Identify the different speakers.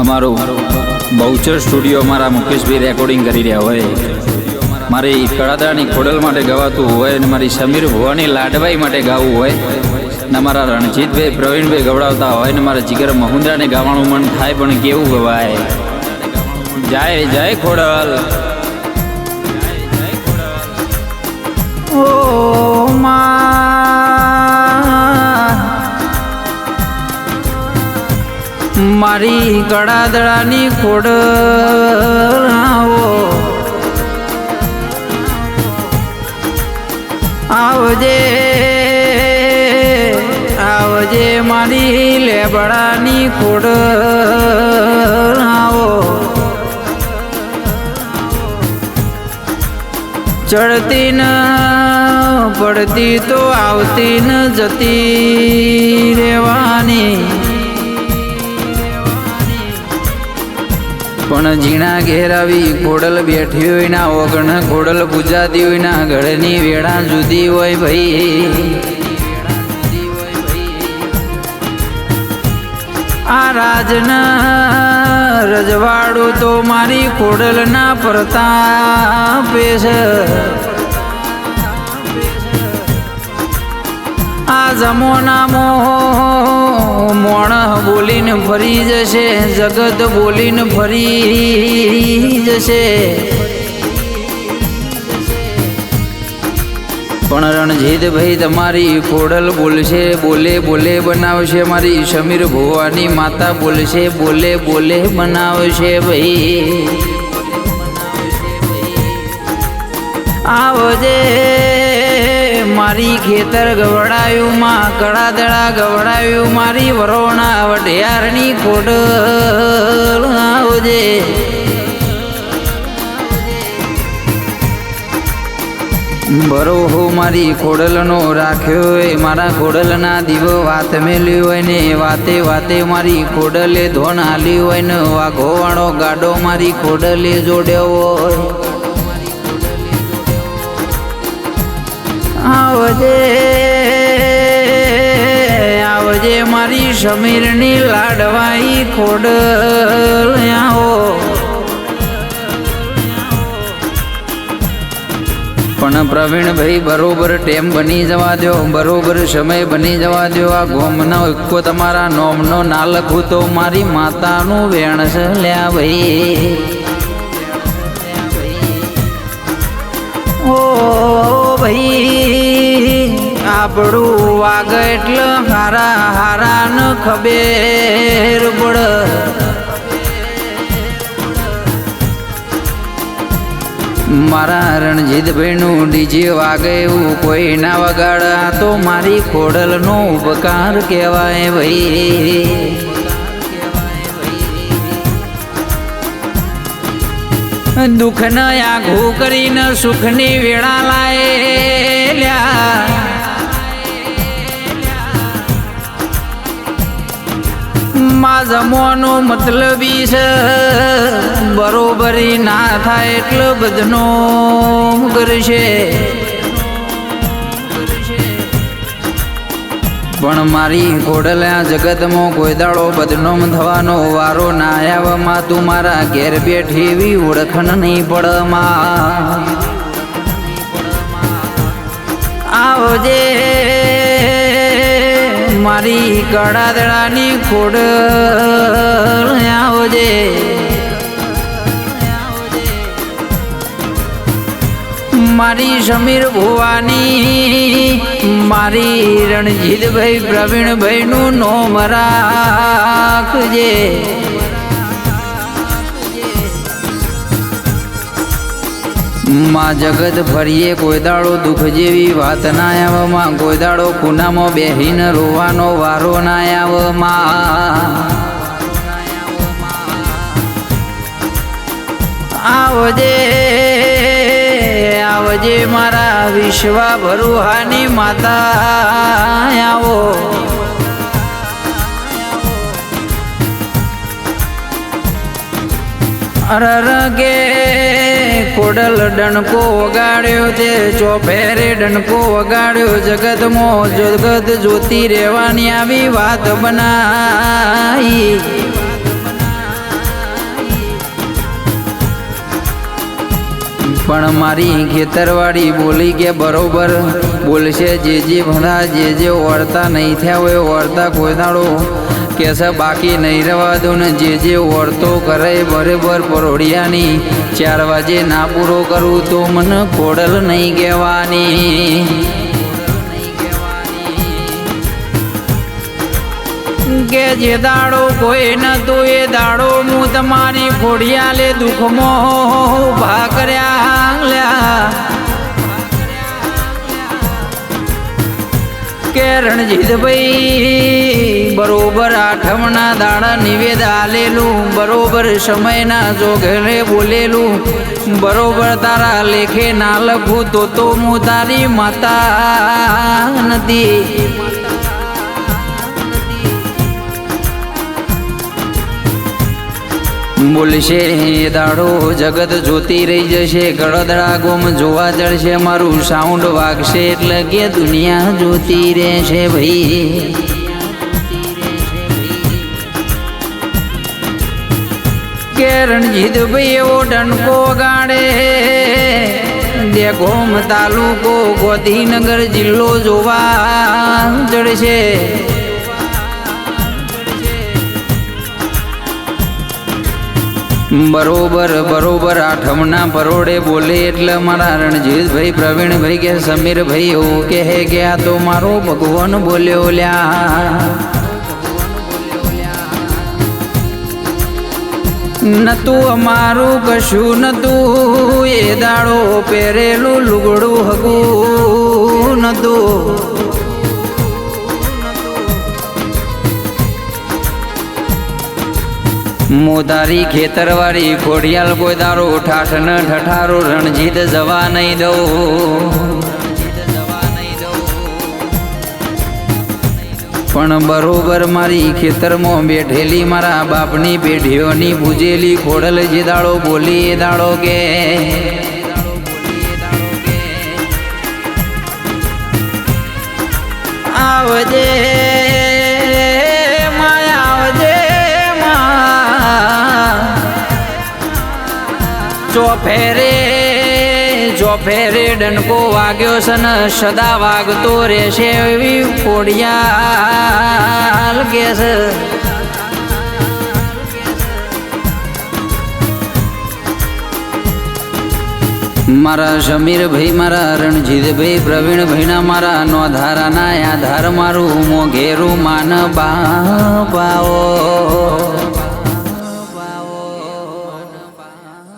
Speaker 1: અમારું બહુચર સ્ટુડિયો અમારા મુકેશભાઈ રેકોર્ડિંગ કરી રહ્યા હોય, મારી કળાદરાની ખોડલ માટે ગવાતું હોય અને મારી સમીર ભુવાની લાડવાઈ માટે ગાવું હોય ને મારા રણજીતભાઈ પ્રવીણભાઈ ગવડાવતા હોય ને મારા જીગર મહુંદ્રાને ગાવાનું મન થાય પણ કેવું ગવાય. જય જય ખોડલ. ઓ મારી ગળાદળાની ખોડલ આવજે આવજે મારી લેબડાની ખોડલ આવો. ચડતી ન પડતી તો આવતી ન જતી રેવાની, પણ જીણા ઘેર આવી ખોડલ બેઠી હોય ના ઓગણ ખોડલ પૂજાતી હોય ના ગળની વેળા જુદી હોય ભાઈ. આ રાજના રજવાડું તો મારી ખોડલના પ્રતાપે છે. આ જમોનામાં મોણ બોલીને ફરી જશે, જગત બોલીને ફરી જશે, પણ રણજીતભાઈ તમારી ખોડલ બોલશે, બોલે બોલે બનાવશે. મારી સમીર ભુવાની માતા બોલશે, બોલે બોલે બનાવશે ભાઈ. આવજે મારી ખેતર ગવડાયું માં કળાદળા ગવડાયું મારી વરોણા વઢિયારની ખોડલ આવજે. બરોહો મારી ખોડલનો રાખ્યો હોય, મારા ખોડલના દીવો વાત મેલ્યું હોય ને વાતે વાતે મારી ખોડલે ધોન હાલ્યું હોય ને વાઘોવાળો ગાડો મારી ખોડલે જોડ્યો હોય. આવજે આવજે મારી સમીરની લાડવાઈ ખોડલ આવો. પણ પ્રવીણભાઈ બરોબર ટેમ બની જવા દો, બરોબર સમય બની જવા દો. આ ગોમનો એકો તમારા નોમનો ના લખું તો મારી માતાનું વેણ છે લ્યા ભાઈ. ઓ ભાઈ આપણું વાગ એટલે હારા હારા ન ખબેર પડ. મારા રણજીતભાઈનું ડીજે વાગે એવું કોઈ ના વગાડા તો મારી ખોડલનો ઉપકાર કહેવાય ભાઈ. દુઃખને આઘું કરીને સુખની વેળા લાયેલ્યા, માં જમવાનો મતલબી છે બરોબરી ના થાય એટલે બધનો કરશે. પણ મારી ખોડલ આ જગતમાં કોઈ દાડો બદનામ થવાનો વારો ના આવ્યામાં તું મારા ઘેર બેઠી એવી ઓળખણ નહીં પડમાં. આવજે મારી કળાદળાની ખોડલ આવજે. મારી સમીર ભુવાની મારી રણજીતભાઈ પ્રવીણભાઈનું નોમ રાખજે. માં જગત ફરીએ કોઈ દાડો દુઃખ જેવી વાત ના આવમાં, કોઈ દાડો ખૂનામાં બેહીને રોવાનો વારો ના આવમાં. આવજે આવજે મારા વિશ્વા ભરુહાની માતા આવો. અરરગે ખોડલ ડણકો વગાડ્યો તે ચોફેરે ડણકો વગાડ્યો. જગતમાં જગત જોતી રહેવાની આવી વાત બનાવી. પણ મારી ખેતરવાળી બોલી કે બરોબર બોલશે. જે ભણા જે ઓળતા નહીં થયા હોય ઓળતા કોઈ દાડો કેસે બાકી નહીં રહેવા દો ને. જે ઓળતો કરે બરાબર પરોડિયાની 4 વાગે ના પૂરો કરું તો મને ખોડલ નહીં કહેવાની. કે જે દાડો કોઈ નતું એ દાડો હું તમારી ખોડિયાલે દુઃખમાં ઉભા કર્યા. કે રણજીતભાઈ બરોબર આઠમના દાડા નિવેદ આલેલું, બરોબર સમયના જોગરે બોલેલું, બરોબર તારા લેખે ના લખું તો હું તારી માતા નથી. બોલશે એ દાડો જગત જોતી રહી જશે. ગળદડા ગોમ જોવા જળશે. મારું સાઉન્ડ વાગશે એટલે કે દુનિયા જોતી રહેશે ભાઈ. કે રણજીતભાઈ એવો ડંકો ગાડે દેગોમ તાલુકો ગોધીનગર જિલ્લો જોવા જળશે. બરોબર આઠમના પરોડે બોલે એટલે મારા રણજીતભાઈ પ્રવીણભાઈ કે સમીરભાઈ એવું કહે કે આ તો મારો ભગવાન બોલ્યો લ્યા. નતું અમારું કશું નતું એ દાડો પહેરેલું લુગડું હગું નતું. મોતારી ખેતરવાળી ખોડિયાલ કોઈ દારો ઠાઠ ન ઠઠારો રણજીત જવા નહીં દઉં. પણ બરોબર મારી ખેતરમાં બેઠેલી મારા બાપની પેઢીઓની પૂજેલી ખોડલ જે દાડો બોલી એ દાડો કે આવજે ચોફેરે ડંકો વાગ્યો છે ને સદા વાગતો રહેશે એવી ખોડિયાલ કે છે. મારા સમીરભાઈ મારા રણજીતભાઈ પ્રવીણભાઈના મારા નોધારાના આધાર મારું મોઘેરું માન બાપાઓ.